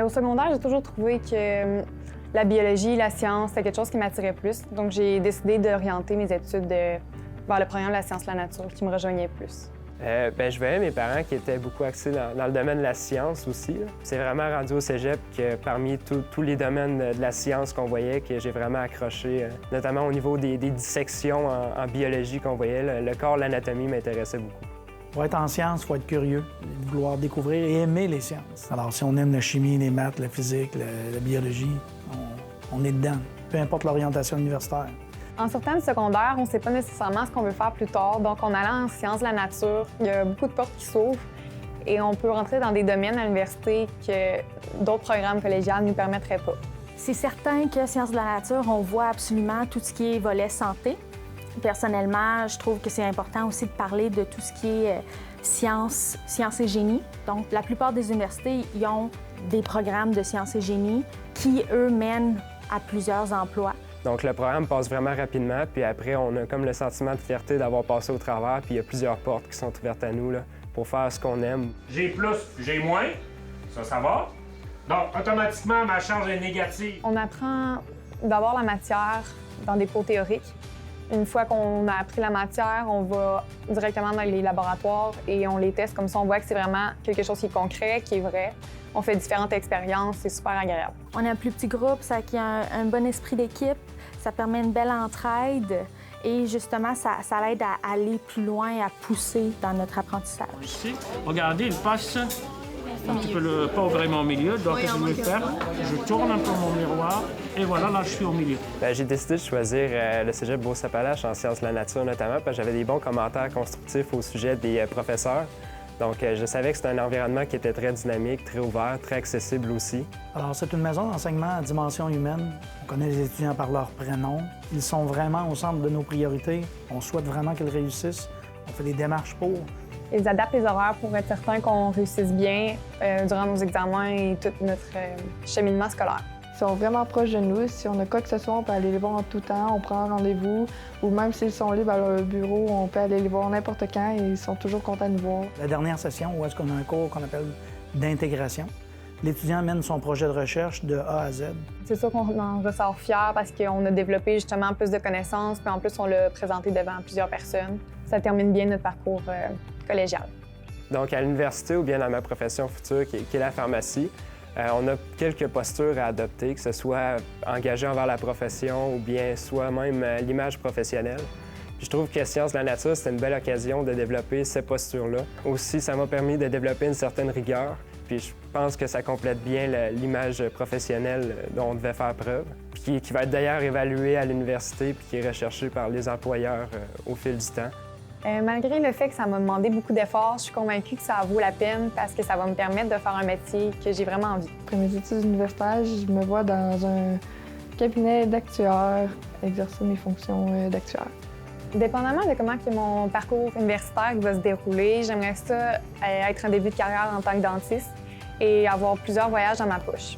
Au secondaire, j'ai toujours trouvé que la biologie, la science, c'était quelque chose qui m'attirait plus. Donc, j'ai décidé d'orienter mes études vers le programme de la science de la nature qui me rejoignait plus. Je voyais mes parents qui étaient beaucoup axés dans le domaine de la science aussi. C'est vraiment rendu au cégep que parmi tous les domaines de la science qu'on voyait, que j'ai vraiment accroché, notamment au niveau des dissections en biologie qu'on voyait. Le corps, l'anatomie m'intéressait beaucoup. Pour être en sciences, il faut être curieux, vouloir découvrir et aimer les sciences. Alors, si on aime la chimie, les maths, la physique, la biologie, on est dedans, peu importe l'orientation universitaire. En sortant du secondaire, on ne sait pas nécessairement ce qu'on veut faire plus tard. Donc, en allant en sciences de la nature, il y a beaucoup de portes qui s'ouvrent et on peut rentrer dans des domaines à l'université que d'autres programmes collégiaux ne nous permettraient pas. C'est certain que sciences de la nature, on voit absolument tout ce qui est volet santé. Personnellement, je trouve que c'est important aussi de parler de tout ce qui est sciences et génie. Donc, la plupart des universités, ils ont des programmes de sciences et génie qui, eux, mènent à plusieurs emplois. Donc, le programme passe vraiment rapidement, puis après, on a comme le sentiment de fierté d'avoir passé au travers, puis il y a plusieurs portes qui sont ouvertes à nous là, pour faire ce qu'on aime. J'ai plus, j'ai moins, ça va. Donc, automatiquement, ma charge est négative. On apprend d'abord la matière dans des cours théoriques. Une fois qu'on a appris la matière, on va directement dans les laboratoires et on les teste. Comme ça, on voit que c'est vraiment quelque chose qui est concret, qui est vrai. On fait différentes expériences, c'est super agréable. On est un plus petit groupe, ça qui a un bon esprit d'équipe, ça permet une belle entraide et justement, ça l'aide à aller plus loin, à pousser dans notre apprentissage. Ici, regardez, il passe un petit peu pas vraiment au milieu, donc qu'est-ce que je vais faire? Je tourne un peu mon miroir et voilà, là, je suis au milieu. J'ai décidé de choisir le cégep Beauce-Appalaches en sciences de la nature notamment parce que j'avais des bons commentaires constructifs au sujet des professeurs. Donc, je savais que c'était un environnement qui était très dynamique, très ouvert, très accessible aussi. Alors, c'est une maison d'enseignement à dimension humaine. On connaît les étudiants par leur prénom. Ils sont vraiment au centre de nos priorités. On souhaite vraiment qu'ils réussissent. On fait des démarches pour. Ils adaptent les horaires pour être certain qu'on réussisse bien durant nos examens et tout notre cheminement scolaire. Ils sont vraiment proches de nous. Si on a quoi que ce soit, on peut aller les voir en tout temps, on prend un rendez-vous. Ou même s'ils sont libres à leur bureau, on peut aller les voir n'importe quand et ils sont toujours contents de nous voir. La dernière session, où est-ce qu'on a un cours qu'on appelle d'intégration, l'étudiant mène son projet de recherche de A à Z. C'est sûr qu'on en ressort fiers parce qu'on a développé justement plus de connaissances, puis en plus, on l'a présenté devant plusieurs personnes. Ça termine bien notre parcours collégial. Donc, à l'université ou bien dans ma profession future, qui est la pharmacie, on a quelques postures à adopter, que ce soit engagé envers la profession ou bien soi-même l'image professionnelle. Puis je trouve que Sciences de la nature, c'était une belle occasion de développer ces postures-là. Aussi, ça m'a permis de développer une certaine rigueur. Puis je pense que ça complète bien l'image professionnelle dont on devait faire preuve, puis qui va être d'ailleurs évaluée à l'université puis qui est recherchée par les employeurs au fil du temps. Malgré le fait que ça m'a demandé beaucoup d'efforts, je suis convaincue que ça vaut la peine parce que ça va me permettre de faire un métier que j'ai vraiment envie. Après mes études universitaires, je me vois dans un cabinet d'actuaire, exercer mes fonctions d'actuaire. Dépendamment de comment que mon parcours universitaire va se dérouler, j'aimerais ça être en début de carrière en tant que dentiste et avoir plusieurs voyages dans ma poche.